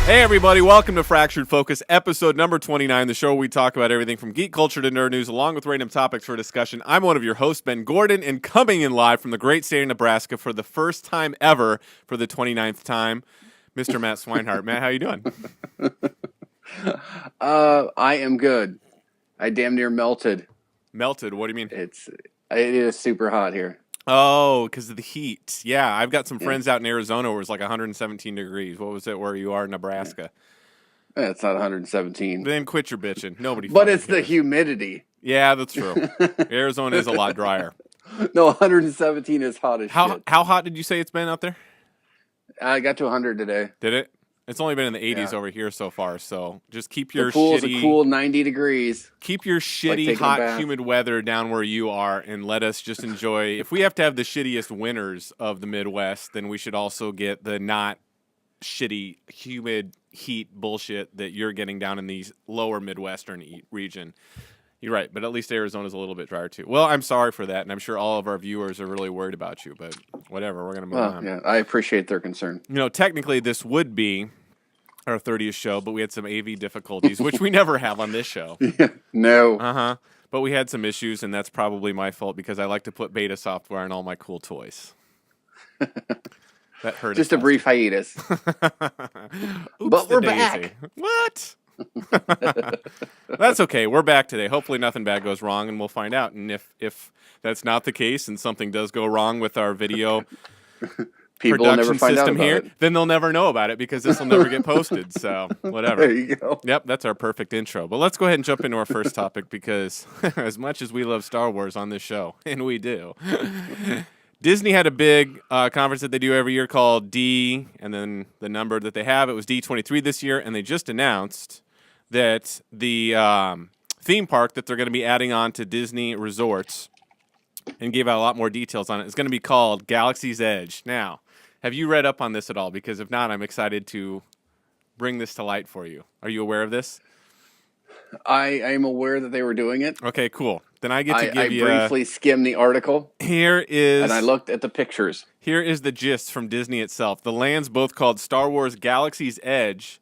Hey everybody, welcome to Fractured Focus, episode number 29, the show where we talk about everything from geek culture to nerd news, along with random topics for discussion. I'm one of your hosts, Ben Gordon, and coming in live from the great state of Nebraska for the first time ever, for the 29th time, Mr. Matt Swinehart. Matt, how you doing? I am good. I damn near melted. Melted? What do you mean? It is super hot here. Oh, because of the heat. Yeah, I've got some friends out in Arizona where it's like 117 degrees. What was it where you are in Nebraska? It's not 117. Then quit your bitching. Nobody. But it's cares. the humidity. Yeah, that's true. Arizona is a lot drier. No, 117 is hot as shit. How hot did you say it's been out there? I got to 100 today. Did it? It's only been in the 80s over here so far, so just keep your the pool's shitty... a cool 90 degrees. Keep your shitty, hot, humid weather down where you are, and let us just enjoy... If we have to have the shittiest winters of the Midwest, then we should also get the not shitty, humid heat bullshit that you're getting down in the lower Midwestern region. You're right, but at least Arizona's a little bit drier too. Well, I'm sorry for that, and I'm sure all of our viewers are really worried about you, but whatever, we're going to move on. Yeah, I appreciate their concern. You know, technically this would be our 30th show, but we had some AV difficulties, which we never have on this show. No. Uh-huh. But we had some issues, and that's probably my fault because I like to put beta software on all my cool toys. That hurt. Just a brief hiatus. But we're back. What? That's okay. We're back today. Hopefully nothing bad goes wrong, and we'll find out. And if that's not the case and something does go wrong with our video People will never find system out here, it. Then they'll never know about it because this will never get posted. So whatever. There you go. Yep, that's our perfect intro. But let's go ahead and jump into our first topic because as much as we love Star Wars on this show, and we do, Disney had a big conference that they do every year called D, and then the number that they have, it was D23 this year, and they just announced that the theme park that they're going to be adding on to Disney resorts and gave out a lot more details on it is going to be called Galaxy's Edge. Now, have you read up on this at all? Because if not, I'm excited to bring this to light for you. Are you aware of this? I am aware that they were doing it. Okay, cool. Then I get to give you... I briefly skimmed the article. And I looked at the pictures. Here is the gist from Disney itself. The lands, both called Star Wars Galaxy's Edge,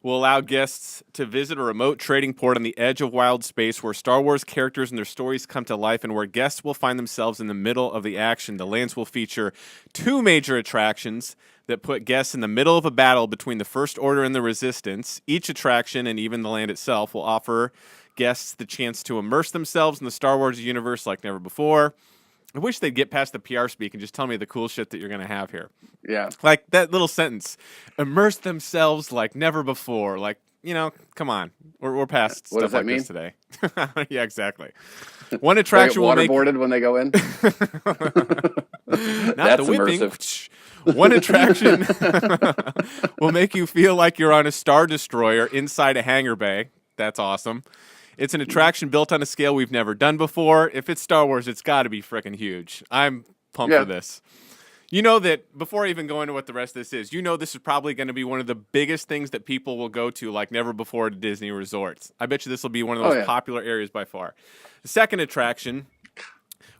will allow guests to visit a remote trading port on the edge of wild space where Star Wars characters and their stories come to life and where guests will find themselves in the middle of the action. The lands will feature two major attractions that put guests in the middle of a battle between the First Order and the Resistance. Each attraction, and even the land itself, will offer guests the chance to immerse themselves in the Star Wars universe like never before. I wish they'd get past the PR speak and just tell me the cool shit that you're going to have here. Yeah. Like that little sentence, immerse themselves like never before. Like, you know, come on. We're past what stuff does that like mean? This today. Yeah, exactly. One attraction will make... waterboarded when they go in? Not That's the whipping. immersive. One attraction will make you feel like you're on a Star Destroyer inside a hangar bay. That's awesome. It's an attraction built on a scale we've never done before. If it's Star Wars, it's got to be freaking huge. I'm pumped for this. You know that, before I even go into what the rest of this is, you know this is probably going to be one of the biggest things that people will go to like never before to Disney resorts. I bet you this will be one of the most popular areas by far. The second attraction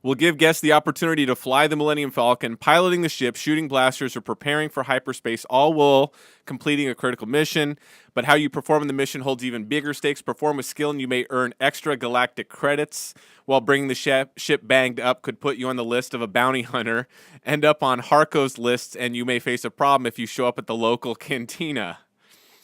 will give guests the opportunity to fly the Millennium Falcon, piloting the ship, shooting blasters, or preparing for hyperspace, all while completing a critical mission. But how you perform in the mission holds even bigger stakes. Perform with skill, and you may earn extra galactic credits. While bringing the ship banged up could put you on the list of a bounty hunter, end up on Harco's lists, and you may face a problem if you show up at the local Cantina.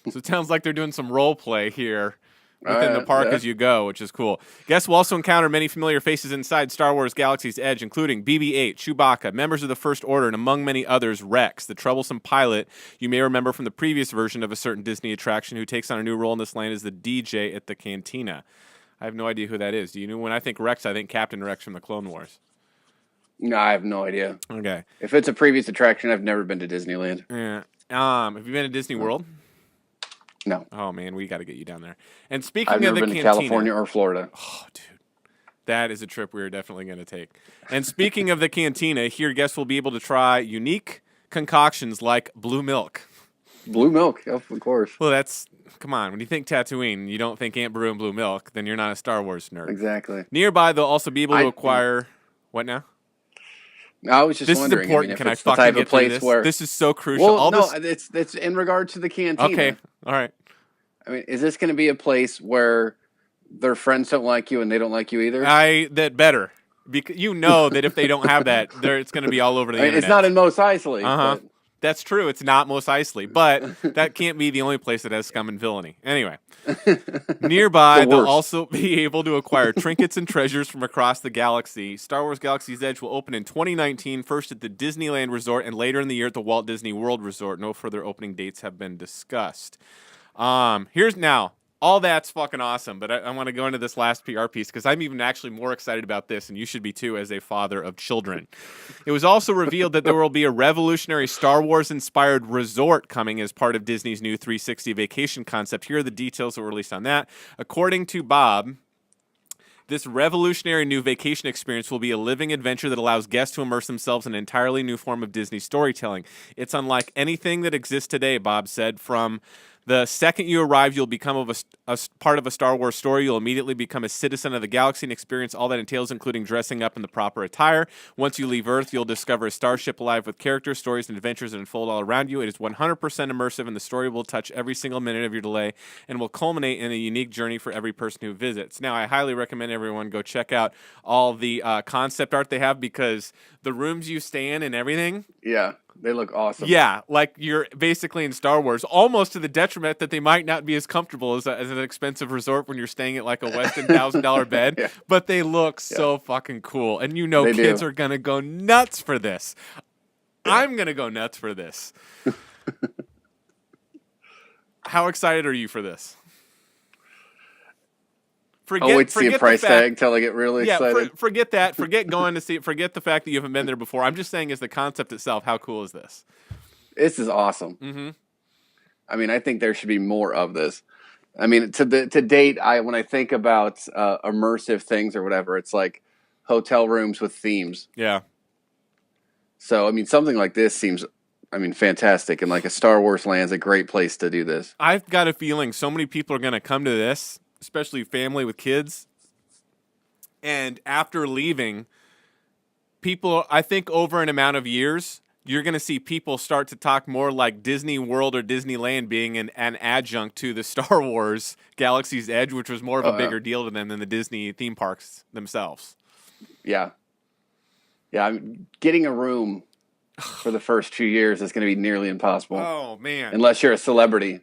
So it sounds like they're doing some role play here within the park as you go, which is cool. Guests will also encounter many familiar faces inside Star Wars Galaxy's Edge, including BB-8, Chewbacca, members of the First Order, and among many others, Rex, the troublesome pilot you may remember from the previous version of a certain Disney attraction who takes on a new role in this land as the DJ at the Cantina. I have no idea who that is. Do you know? When I think Rex, I think Captain Rex from the Clone Wars. No, I have no idea. Okay. If it's a previous attraction, I've never been to Disneyland. Yeah. Have you been to Disney World? No. Oh man, we got to get you down there. And speaking I've of never the been Cantina, to California or Florida. Oh, dude. That is a trip we're definitely going to take. And speaking of the Cantina, here guests will be able to try unique concoctions like blue milk. Blue milk, of course. Well, come on. When you think Tatooine, you don't think Aunt Beru and blue milk, then you're not a Star Wars nerd. Exactly. Nearby, they'll also be able to acquire... What now? I was just This is wondering. I mean, important. if Can I it's the fucking type of get through place this? where, This is so crucial. well, All no, this. it's in regard to the cantina. Okay. All right. I mean, is this going to be a place where their friends don't like you and they don't like you either? That better. Because you know that if they don't have that, it's going to be all over the I mean, internet. it's not in Mos Eisley, Uh-huh. but That's true. It's not Mos Eisley, but that can't be the only place that has scum and villainy. Anyway, nearby, the they'll worst. also be able to acquire trinkets and treasures from across the galaxy. Star Wars Galaxy's Edge will open in 2019, first at the Disneyland Resort and later in the year at the Walt Disney World Resort. No further opening dates have been discussed. Here's now. All that's fucking awesome, but I want to go into this last PR piece because I'm even actually more excited about this, and you should be too as a father of children. It was also revealed that there will be a revolutionary Star Wars-inspired resort coming as part of Disney's new 360 vacation concept. Here are the details that were released on that. According to Bob, this revolutionary new vacation experience will be a living adventure that allows guests to immerse themselves in an entirely new form of Disney storytelling. It's unlike anything that exists today, Bob said. From the second you arrive, you'll become a part of a Star Wars story. You'll immediately become a citizen of the galaxy and experience all that entails, including dressing up in the proper attire. Once you leave Earth, you'll discover a starship alive with characters, stories, and adventures that unfold all around you. It is 100% immersive, and the story will touch every single minute of your delay and will culminate in a unique journey for every person who visits. Now, I highly recommend everyone go check out all the concept art they have because the rooms you stay in and everything. Yeah, they look awesome. Yeah, like you're basically in Star Wars, almost to the detriment that they might not be as comfortable as an expensive resort when you're staying at like a Westin $1,000 bed, Yeah. but they look so fucking cool. And They kids do. are going to go nuts for this. I'm going to go nuts for this. How excited are you for this? I'll wait to see a price tag till I get really excited. Forget that. Forget going to see it. Forget the fact that you haven't been there before. I'm just saying, as the concept itself, how cool is this? This is awesome. Mm-hmm. I mean, I think there should be more of this. I mean, to date, when I think about immersive things or whatever, it's like hotel rooms with themes. Yeah. So, I mean, something like this seems, I mean, fantastic. And like a Star Wars land's a great place to do this. I've got a feeling so many people are going to come to this, especially family with kids. And after leaving, people, I think over an amount of years, you're going to see people start to talk more like Disney World or Disneyland being an adjunct to the Star Wars Galaxy's Edge, which was more of a bigger deal to them than the Disney theme parks themselves. Yeah. Yeah, getting a room for the first 2 years is going to be nearly impossible. Oh, man. Unless you're a celebrity.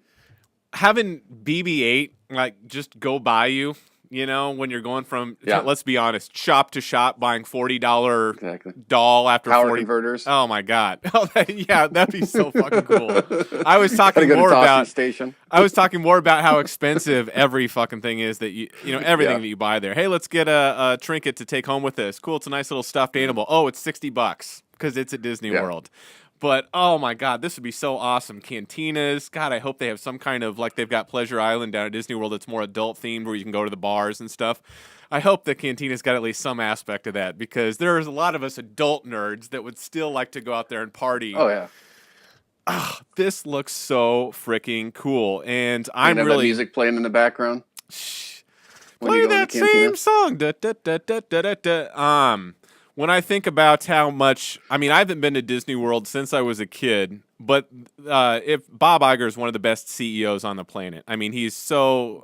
Having BB-8, like, just go by you, you know, when you're going from, let's be honest, shop to shop, buying $40 doll after power 40 converters. Oh, my God. Yeah, that'd be so fucking cool. I was talking go more to about station. I was talking more about how expensive every fucking thing is that you know, everything that you buy there. Hey, let's get a trinket to take home with us. Cool, it's a nice little stuffed animal. Oh, it's $60 because it's at Disney World. But, oh, my God, this would be so awesome. Cantinas. God, I hope they have some kind of, like they've got Pleasure Island down at Disney World that's more adult-themed where you can go to the bars and stuff. I hope that Cantina's got at least some aspect of that because there's a lot of us adult nerds that would still like to go out there and party. Oh, yeah. This looks so freaking cool. And I'm have really... that music playing in the background? Play that same song. Da, da, da, da, da, da. When I think about how much, I mean, I haven't been to Disney World since I was a kid, but if Bob Iger is one of the best CEOs on the planet. I mean, he so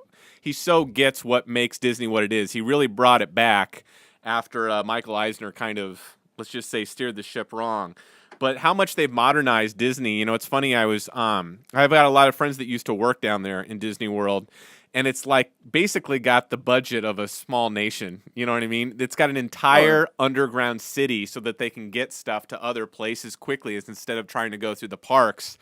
gets what makes Disney what it is. He really brought it back after Michael Eisner kind of, let's just say, steered the ship wrong. But how much they've modernized Disney, you know, it's funny. I've got a lot of friends that used to work down there in Disney World. And it's like basically got the budget of a small nation. You know what I mean? It's got an entire underground city so that they can get stuff to other places quickly instead of trying to go through the parks.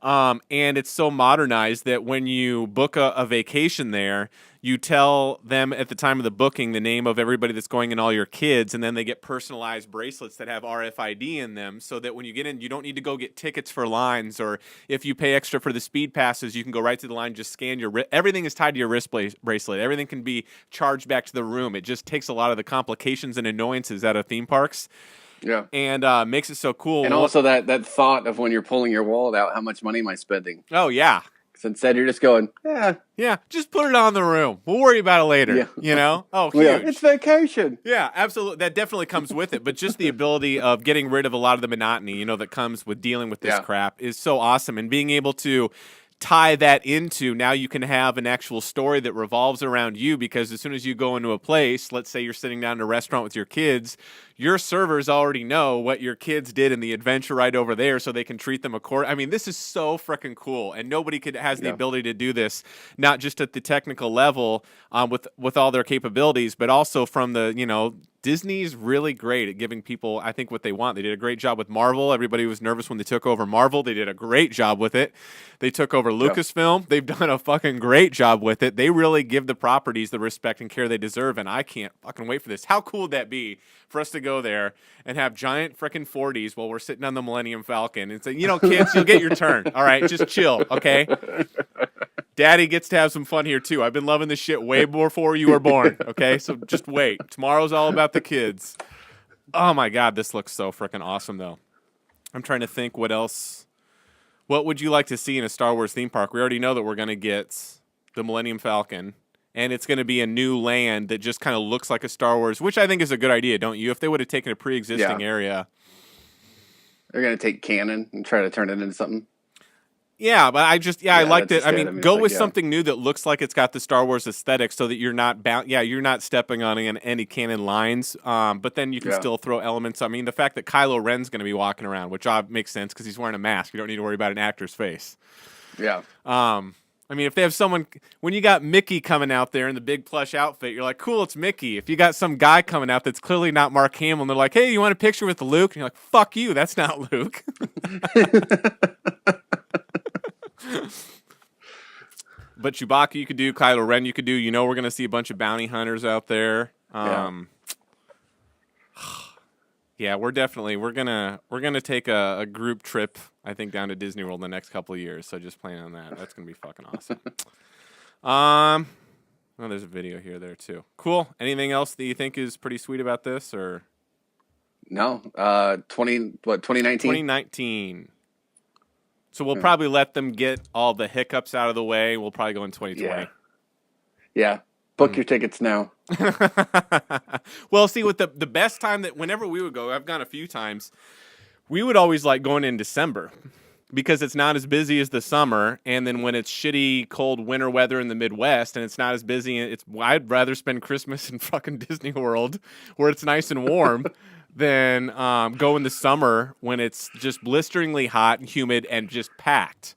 And it's so modernized that when you book a vacation there, you tell them at the time of the booking the name of everybody that's going and all your kids, and then they get personalized bracelets that have RFID in them so that when you get in, you don't need to go get tickets for lines, or if you pay extra for the speed passes, you can go right to the line, just scan your wrist. Everything is tied to your wrist bracelet. Everything can be charged back to the room. It just takes a lot of the complications and annoyances out of theme parks. Yeah. And makes it so cool. And also that thought of when you're pulling your wallet out, how much money am I spending? Oh, yeah. So instead, you're just going, yeah. Yeah, just put it on the room. We'll worry about it later. Yeah. You know? Oh, huge. Yeah, it's vacation. Yeah, absolutely. That definitely comes with it. But just the ability of getting rid of a lot of the monotony, you know, that comes with dealing with this crap is so awesome. And being able to tie that into, now you can have an actual story that revolves around you, because as soon as you go into a place, let's say you're sitting down at a restaurant with your kids, your servers already know what your kids did in the adventure right over there, so they can treat them accordingly. I mean, this is so freaking cool, and nobody has the ability to do this, not just at the technical level with all their capabilities, but also from the, you know, Disney's really great at giving people, I think, what they want. They did a great job with Marvel. Everybody was nervous when they took over Marvel. They did a great job with it. They took over Lucasfilm. They've done a fucking great job with it. They really give the properties the respect and care they deserve, and I can't fucking wait for this. How cool would that be for us to go there and have giant freaking 40s while we're sitting on the Millennium Falcon and say, you know, kids, you'll get your turn. All right, just chill, okay? Daddy gets to have some fun here, too. I've been loving this shit way before you were born, okay? So just wait. Tomorrow's all about the kids. Oh, my God, this looks so freaking awesome, though. I'm trying to think what else. What would you like to see in a Star Wars theme park? We already know that we're going to get the Millennium Falcon, and it's going to be a new land that just kind of looks like a Star Wars, which I think is a good idea, don't you? If they would have taken a pre-existing area. They're going to take canon and try to turn it into something. Yeah, but I liked it. I it. mean, go with something new that looks like it's got the Star Wars aesthetic, so that you're not bound. Yeah, you're not stepping on any canon lines. But then you can still throw elements. I mean, the fact that Kylo Ren's going to be walking around, which makes sense because he's wearing a mask. You don't need to worry about an actor's face. Yeah. I mean, if they have someone, when you got Mickey coming out there in the big plush outfit, you're like, cool, it's Mickey. If you got some guy coming out that's clearly not Mark Hamill, and they're like, hey, you want a picture with Luke? And you're like, fuck you, that's not Luke. But Chewbacca you could do, Kylo Ren you could do. You know we're going to see a bunch of bounty hunters out there. Yeah, we're gonna take a group trip, I think, down to Disney World in the next couple of years. So just plan on that. That's gonna be fucking awesome. Oh, there's a video here there too. Cool. Anything else that you think is pretty sweet about this, or? No. 2019. 2019. So we'll probably let them get all the hiccups out of the way. We'll probably go in 2020. Yeah. Book your tickets now. Well, see, with the best time that whenever we would go, I've gone a few times, we would always like going in December because it's not as busy as the summer. And then when it's shitty, cold winter weather in the Midwest and it's not as busy, I'd rather spend Christmas in fucking Disney World where it's nice and warm than go in the summer when it's just blisteringly hot and humid and just packed.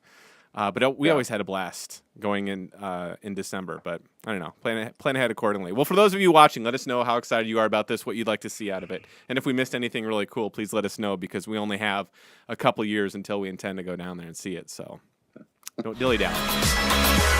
But we always had a blast going in December. But I don't know, plan ahead accordingly. Well, for those of you watching, let us know how excited you are about this, what you'd like to see out of it. And if we missed anything really cool, please let us know because we only have a couple years until we intend to go down there and see it. So don't dilly-dally.